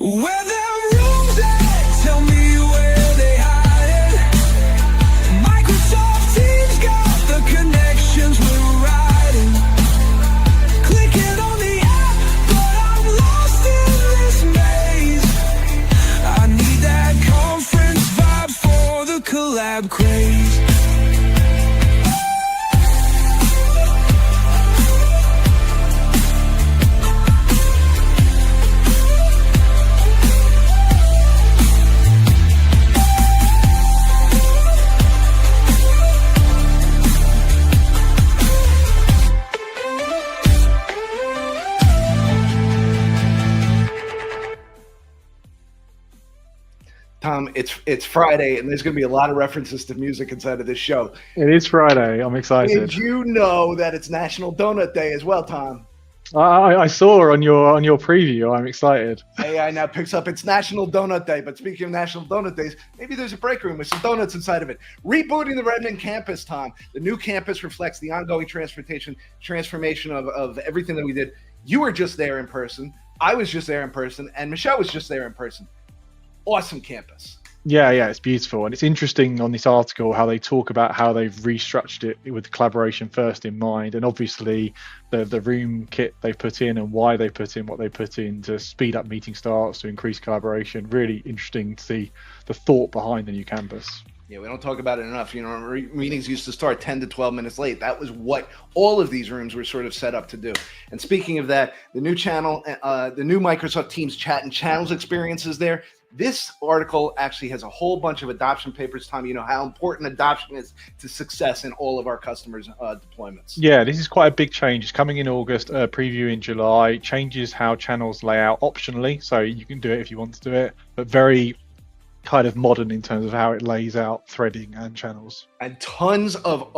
Where them rooms at? Tell me where they hide it. Microsoft Teams got the connections we're riding. Clicking on the app, but I'm lost in this maze. I need that conference vibe for the collab craze. Tom, it's Friday, and there's going to be a lot of references to music inside of this show. It is Friday. I'm excited. Did you know that it's National Donut Day as well, Tom? I saw on your preview. I'm excited. AI now picks up it's National Donut Day. But speaking of National Donut Days, maybe there's a break room with some donuts inside of it. Rebooting the Redmond campus, Tom. The new campus reflects the ongoing transformation of everything that we did. You were just there in person. I was just there in person. And Michelle was just there in person. Awesome campus. Yeah, it's beautiful. And it's interesting on this article how they talk about how they've restructured it with collaboration first in mind. And obviously the room kit they put in and why they put in what they put in to speed up meeting starts, to increase collaboration. Really interesting to see the thought behind the new campus. Yeah, we don't talk about it enough. You know, meetings used to start 10 to 12 minutes late. That was what all of these rooms were sort of set up to do. And speaking of that, the new channel, the new Microsoft Teams chat and channels experiences there. This article actually has a whole bunch of adoption papers, Tom. You know how important adoption is to success in all of our customers' deployments. Yeah, this is quite a big change. It's coming in August, preview in July, changes how channels lay out optionally. So you can do it if you want to do it, but very kind of modern in terms of how it lays out threading and channels. And tons of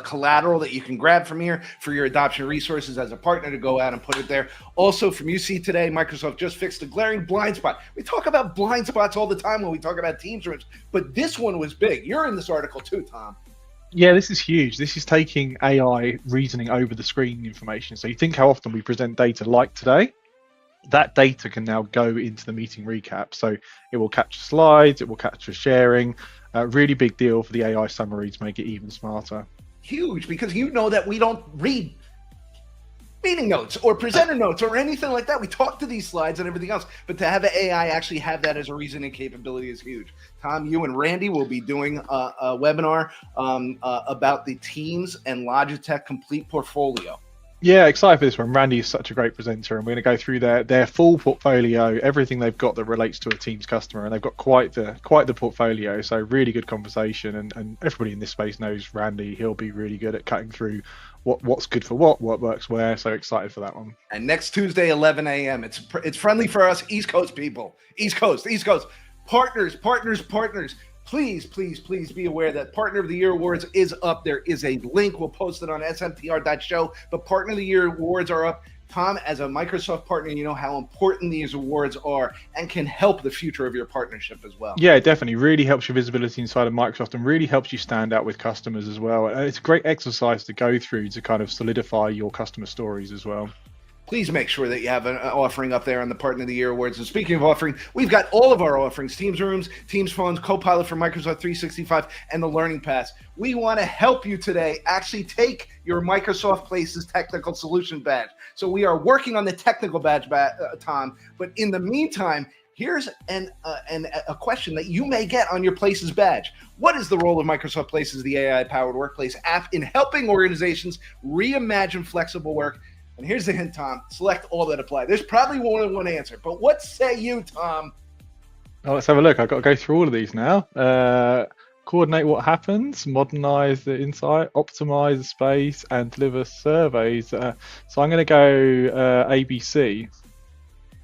collateral that you can grab from here for your adoption resources as a partner to go out and put it there. Also from UC Today, Microsoft just fixed a glaring blind spot. We talk about blind spots all the time when we talk about Teams rooms, but this one was big. You're in this article too, Tom. Yeah, this is huge. This is taking AI reasoning over the screen information. So you think how often we present data like today? That data can now go into the meeting recap. So it will capture slides, it will capture sharing. Really big deal for the AI summary to make it even smarter. Huge, because you know that we don't read meeting notes or presenter notes or anything like that. We talk to these slides and everything else, but to have AI actually have that as a reasoning capability is huge. Tom, you and Randy will be doing a webinar about the Teams and Logitech complete portfolio. Yeah, excited for this one. Randy is such a great presenter, and we're going to go through their full portfolio, everything they've got that relates to a Teams customer, and they've got quite the portfolio. So really good conversation, and everybody in this space knows Randy. He'll be really good at cutting through what's good for what works where. So excited for that one. And next Tuesday, 11 a.m. It's friendly for us East Coast people. East Coast partners. Please be aware that Partner of the Year Awards is up. There is a link. We'll post it on smtr.show. But Partner of the Year Awards are up. Tom, as a Microsoft partner, you know how important these awards are and can help the future of your partnership as well. Yeah, definitely. Really helps your visibility inside of Microsoft and really helps you stand out with customers as well. It's a great exercise to go through to kind of solidify your customer stories as well. Please make sure that you have an offering up there on the Partner of the Year Awards. And speaking of offering, we've got all of our offerings: Teams Rooms, Teams Phones, Copilot for Microsoft 365, and the Learning Pass. We want to help you today actually take your Microsoft Places Technical Solution Badge. So we are working on the technical badge, Tom. But in the meantime, here's a question that you may get on your Places badge. What is the role of Microsoft Places, the AI-powered workplace app, in helping organizations reimagine flexible work? And here's the hint, Tom. Select all that apply. There's probably more than one answer, but what say you, Tom? Oh, let's have a look. I've got to go through all of these now. Coordinate what happens, modernize the insight, optimize the space, and deliver surveys. So I'm going to go ABC.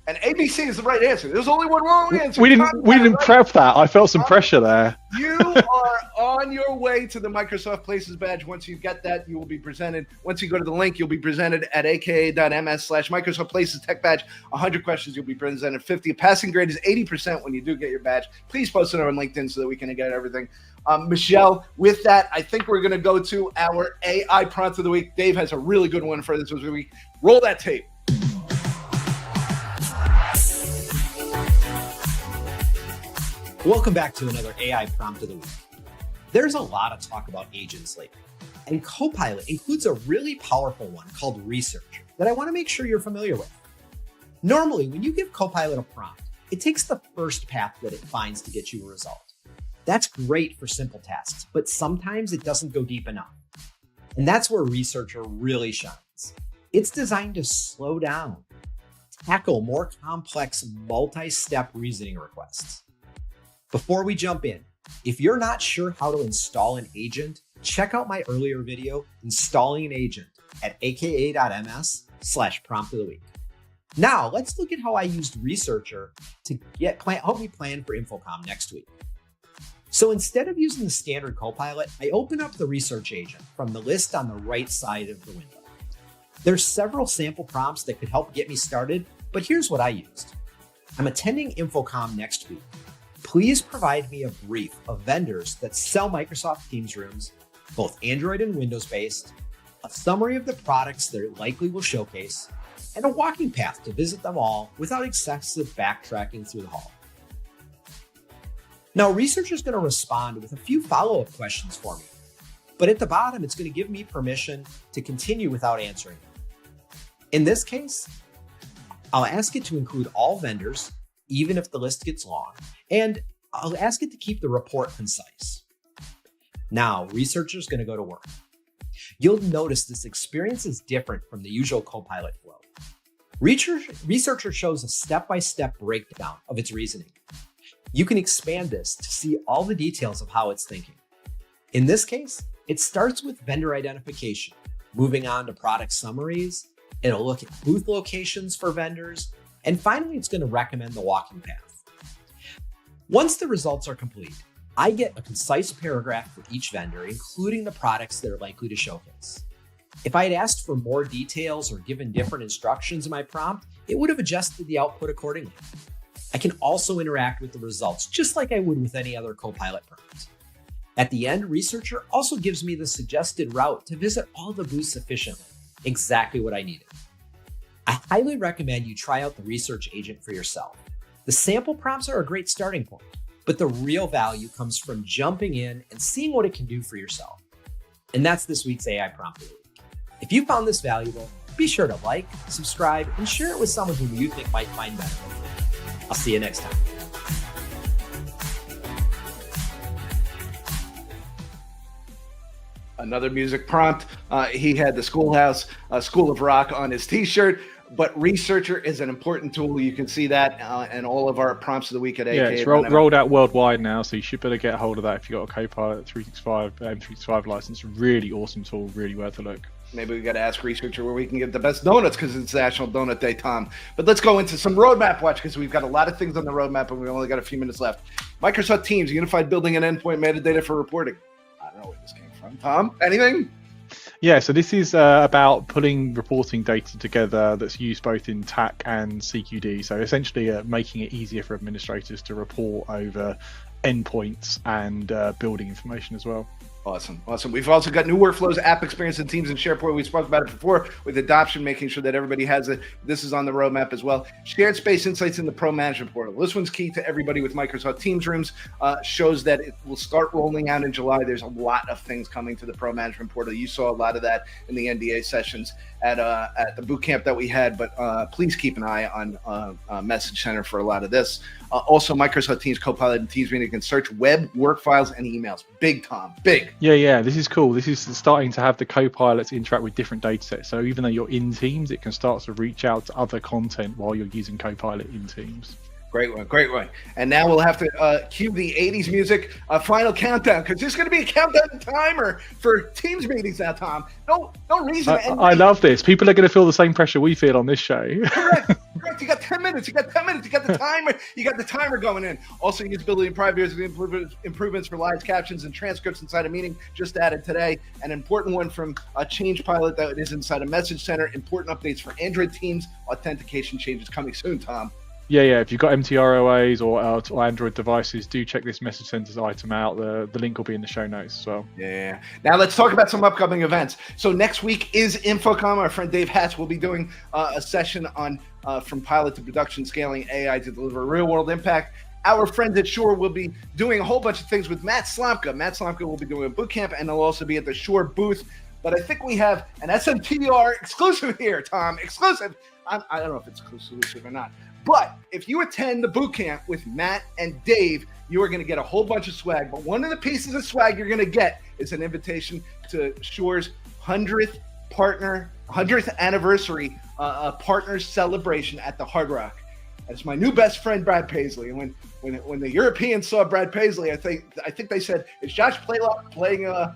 And ABC is the right answer. There's only one wrong answer. We didn't prep that. I felt some pressure there. You are on your way to the Microsoft Places badge. Once you get that, you will be presented. Once you go to the link, you'll be presented at aka.ms/Microsoft Places Tech Badge. 100 questions, you'll be presented 50. Passing grade is 80% when you do get your badge. Please post it on LinkedIn so that we can get everything. Michelle, with that, I think we're going to go to our AI prompt of the week. Dave has a really good one for this week. Roll that tape. Welcome back to another AI Prompt of the Week. There's a lot of talk about agents lately, and Copilot includes a really powerful one called Researcher that I want to make sure you're familiar with. Normally, when you give Copilot a prompt, it takes the first path that it finds to get you a result. That's great for simple tasks, but sometimes it doesn't go deep enough. And that's where Researcher really shines. It's designed to slow down, tackle more complex multi-step reasoning requests. Before we jump in, if you're not sure how to install an agent, check out my earlier video, Installing an Agent, at aka.ms/prompt of the week. Now, let's look at how I used Researcher to help me plan for InfoComm next week. So instead of using the standard Copilot, I open up the Research Agent from the list on the right side of the window. There's several sample prompts that could help get me started, but here's what I used. I'm attending InfoComm next week. Please provide me a brief of vendors that sell Microsoft Teams rooms, both Android and Windows-based, a summary of the products they likely will showcase, and a walking path to visit them all without excessive backtracking through the hall. Now, Researcher is going to respond with a few follow-up questions for me, but at the bottom, it's going to give me permission to continue without answering. In this case, I'll ask it to include all vendors, even if the list gets long, and I'll ask it to keep the report concise. Now, Researcher is going to go to work. You'll notice this experience is different from the usual Copilot flow. Researcher shows a step-by-step breakdown of its reasoning. You can expand this to see all the details of how it's thinking. In this case, it starts with vendor identification, moving on to product summaries. It'll look at booth locations for vendors, and finally, it's going to recommend the walking path. Once the results are complete, I get a concise paragraph for each vendor, including the products they're likely to showcase. If I had asked for more details or given different instructions in my prompt, it would have adjusted the output accordingly. I can also interact with the results just like I would with any other Copilot prompt. At the end, Researcher also gives me the suggested route to visit all the booths efficiently, exactly what I needed. I highly recommend you try out the Research Agent for yourself. The sample prompts are a great starting point, but the real value comes from jumping in and seeing what it can do for yourself. And that's this week's AI Prompt of the Week. If you found this valuable, be sure to like, subscribe, and share it with someone who you think might find benefit. I'll see you next time. Another music prompt. He had the Schoolhouse School of Rock on his t-shirt, but Researcher is an important tool. You can see that in all of our prompts of the week at AK. Yeah, it's rolled out worldwide now, so you should better get a hold of that if you've got a Copilot 365 M365 license. Really awesome tool, really worth a look. Maybe we got to ask Researcher where we can get the best donuts because it's National Donut Day, Tom. But let's go into some roadmap watch because we've got a lot of things on the roadmap and we've only got a few minutes left. Microsoft Teams, unified building and endpoint metadata for reporting. I don't know where this came from. Tom, anything? Yeah, so this is about pulling reporting data together that's used both in TAC and CQD. So essentially making it easier for administrators to report over endpoints and building information as well. Awesome. We've also got new workflows, app experience in Teams and SharePoint. We spoke about it before with adoption, making sure that everybody has it. This is on the roadmap as well. Shared space insights in the Pro Management Portal. This one's key to everybody with Microsoft Teams rooms. Shows that it will start rolling out in July. There's a lot of things coming to the Pro Management Portal. You saw a lot of that in the NDA sessions at the boot camp that we had, but please keep an eye on Message Center for a lot of this. Also, Microsoft Teams Copilot and Teams Meeting can search web, work files, and emails. Big, Tom, big. Yeah, this is cool. This is starting to have the Copilots interact with different data sets. So even though you're in Teams, it can start to reach out to other content while you're using Copilot in Teams. Great one. And now we'll have to cue the 80s music, final countdown, because there's going to be a countdown timer for Teams meetings now, Tom. No reason to end. I love this. People are going to feel the same pressure we feel on this show. Correct. You got 10 minutes. You got the timer. You got the timer going in. Also, usability and privacy improvements for live captions and transcripts inside a meeting just added today. An important one from a Change Pilot that is inside a Message Center. Important updates for Android Teams. Authentication changes coming soon, Tom. Yeah. If you've got MTROAs or Android devices, do check this Message Center's item out. The link will be in the show notes as well. Yeah. Now let's talk about some upcoming events. So next week is InfoComm. Our friend Dave Hatch will be doing a session on from pilot to production, scaling AI to deliver real-world impact. Our friends at Shore will be doing a whole bunch of things with Matt Slomka. Matt Slomka will be doing a boot camp, and they'll also be at the Shore booth. But I think we have an SMTR exclusive here, Tom. Exclusive. I don't know if it's exclusive or not. But if you attend the boot camp with Matt and Dave, you are going to get a whole bunch of swag. But one of the pieces of swag you're going to get is an invitation to Shore's 100th anniversary partners celebration at the Hard Rock. It's my new best friend, Brad Paisley. And when the Europeans saw Brad Paisley, I think they said, "Is Josh Playlock playing a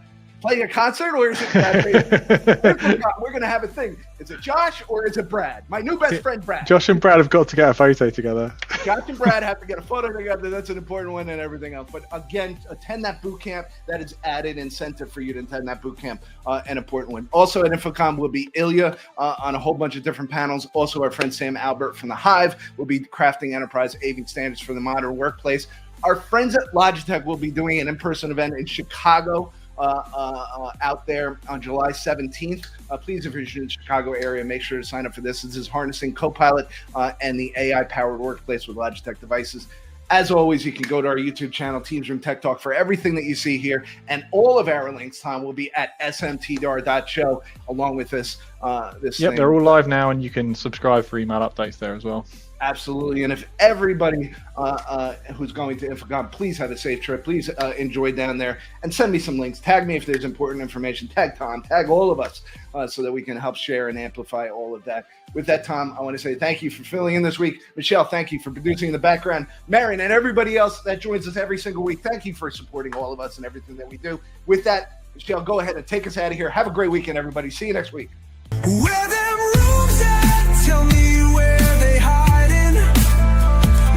concert, or is it Brad Paisley?" We're going to have a thing. Is it Josh or is it Brad? My new best friend, Brad. Josh and Brad have got to get a photo together. Josh and Brad have to get a photo together. That's an important one, and everything else. But again, attend that boot camp. That is added incentive for you to attend that boot camp. An important one. Also at InfoComm will be Ilya on a whole bunch of different panels. Also, our friend Sam Albert from the Hive will be crafting enterprise AV standards for the modern workplace. Our friends at Logitech will be doing an in-person event in Chicago out there on July 17th. Please, if you're in the Chicago area, make sure to sign up for this. This is Harnessing Copilot and the AI-powered workplace with Logitech devices. As always, you can go to our YouTube channel, Teams Room Tech Talk, for everything that you see here. And all of our links, Tom, will be at smtdar.show, along with this thing. They're all live now, and you can subscribe for email updates there as well. Absolutely. And if everybody who's going to InfoComm, please have a safe trip. Please enjoy down there and send me some links. Tag me if there's important information. Tag Tom. Tag all of us so that we can help share and amplify all of that. With that, Tom, I want to say thank you for filling in this week. Michelle, thank you for producing in the background. Marion and everybody else that joins us every single week, thank you for supporting all of us and everything that we do. With that, Michelle, go ahead and take us out of here. Have a great weekend, everybody. See you next week. Where them rooms at? Tell me where they hiding.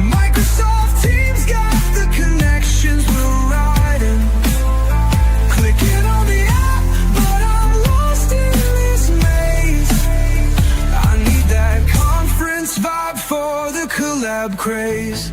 Microsoft Teams got the connections we're riding. Clicking on the app, but I'm lost in this maze. I need that conference vibe for the collab craze.